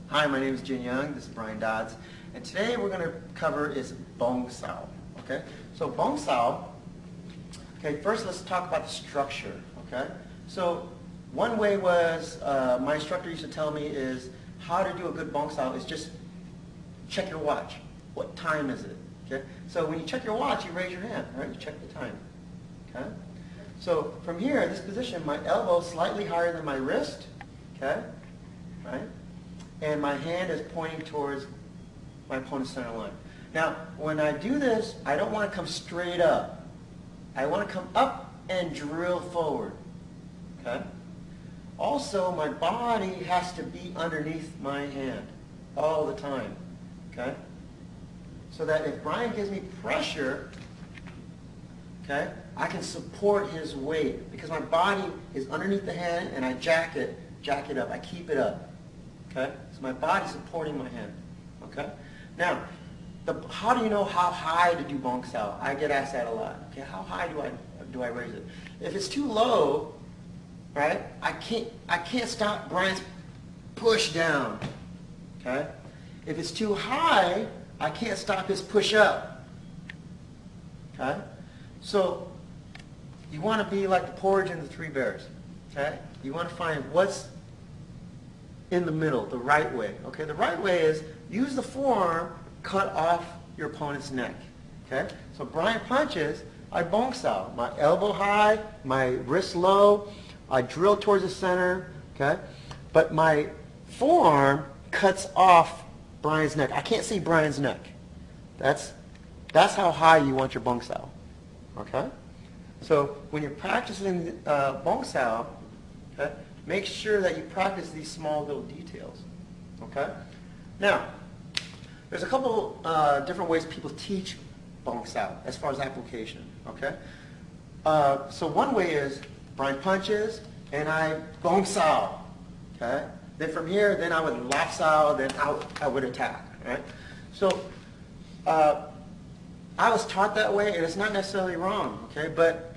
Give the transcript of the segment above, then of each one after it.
Hi, my name is Jin Young. This is Brian Dodds. And today we're going to cover is Bong Sau. Okay? So Bong Sau, okay, first let's talk about the structure. Okay? So one way was, my instructor used to tell me is how to do a good Bong Sau is just check your watch. What time is it? Okay? So when you check your watch, you raise your hand, right? You check the time. Okay? So from here, this position, my elbow is slightly higher than my wrist. Okay? Right? And my hand is pointing towards my opponent's center line. Now, when I do this, I don't want to come straight up. I want to come up and drill forward. Okay? Also, my body has to be underneath my hand all the time. Okay? So that if Brian gives me pressure, okay, I can support his weight because my body is underneath the hand and I jack it up. I keep it up. Okay? So my body's supporting my hand. Okay? Now, how do you know how high to do Bong Sau? I get asked that a lot. Okay, how high do I raise it? If it's too low, right, I can't stop Brian's push down. Okay? If it's too high, I can't stop his push up. Okay? So you want to be like the porridge and the three bears. Okay? You want to find what's in the middle, the right way. Okay? The right way is use the forearm, cut off your opponent's neck. Okay? So Brian punches, I Bong Sau. My elbow high, my wrist low, I drill towards the center. Okay? But my forearm cuts off Brian's neck. I can't see Brian's neck. That's how high you want your Bong Sau. Okay? So when you're practicing Bong Sau, okay, make sure that you practice these small little details. Okay? Now, there's a couple different ways people teach Bong Sau as far as application. Okay? So one way is Brian punches and I Bong Sau. Okay? Then from here, then I would Lap Sau, then I would attack. Right? So I was taught that way, and it's not necessarily wrong. Okay? But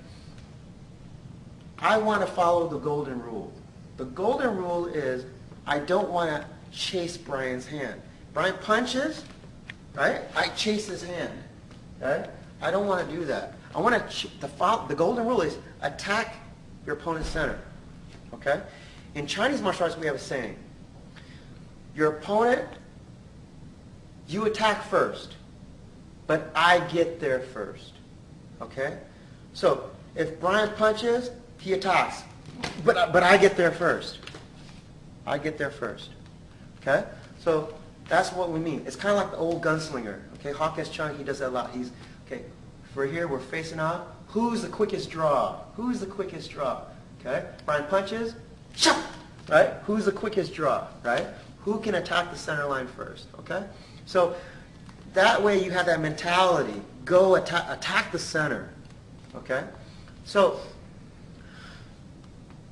I want to follow the golden rule. The golden rule is I don't want to chase Brian's hand. Brian punches, right? I chase his hand. Okay? I don't want to do that. I want to. The golden rule is attack your opponent's center. Okay? In Chinese martial arts, we have a saying. Your opponent, you attack first, but I get there first. Okay? So if Brian punches, he attacks. But I get there first. I get there first. Okay? So that's what we mean. It's kind of like the old gunslinger. Okay? Hawkins Chung, he does that a lot. Okay, for here, we're facing off. Who's the quickest draw? Who's the quickest draw? Okay? Brian punches. Chop! Right? Who's the quickest draw? Right? Who can attack the center line first? Okay? So that way you have that mentality. Go attack the center. Okay? So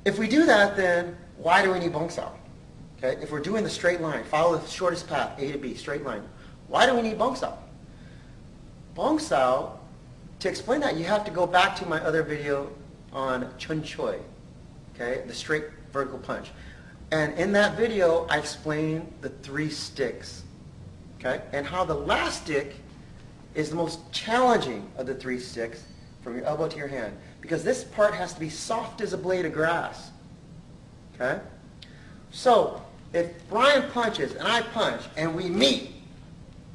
if we do that, then why do we need Bong Sau? Okay? If we're doing the straight line, follow the shortest path, A to B, straight line. Why do we need Bong Sau? Bong Sau, to explain that, you have to go back to my other video on Chun Choi, okay? The straight vertical punch. And in that video, I explain the 3 sticks, okay? And how the last stick is the most challenging of the 3 sticks from your elbow to your hand. Because this part has to be soft as a blade of grass, okay? So, if Brian punches and I punch and we meet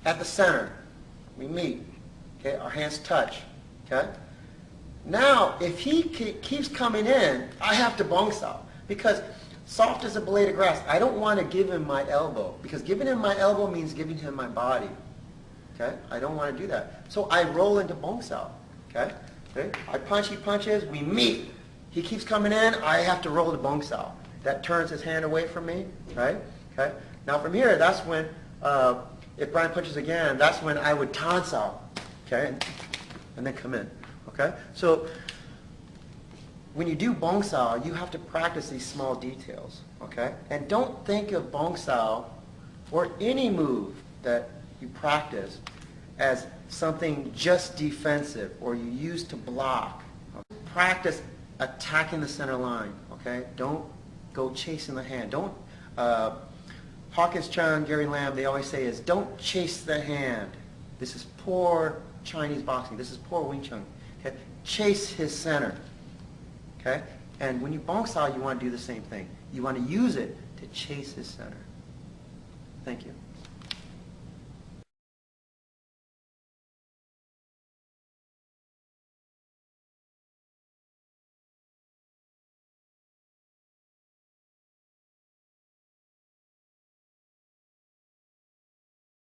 at the center, we meet, okay? Our hands touch, okay? Now, if he keeps coming in, I have to Bong Sau. Because soft as a blade of grass, I don't want to give him my elbow. Because giving him my elbow means giving him my body. Okay? I don't want to do that. So I roll into Bong Sau. Okay? Okay? I punch, he punches, we meet. He keeps coming in, I have to roll to Bong Sau. That turns his hand away from me. Right? Okay? Now from here, that's when, if Brian punches again, that's when I would Tan Sau. Okay? And then come in. Okay? So when you do Bong Sau, you have to practice these small details, okay? And don't think of Bong Sau or any move that you practice as something just defensive or you use to block. Practice attacking the center line, okay? Don't go chasing the hand. Don't Hawkins Chung, Gary Lamb, they always say is don't chase the hand. This is poor Chinese boxing. This is poor Wing Chun. Okay? Chase his center. Okay? And when you Bong Sau, you want to do the same thing. You want to use it to chase his center. Thank you.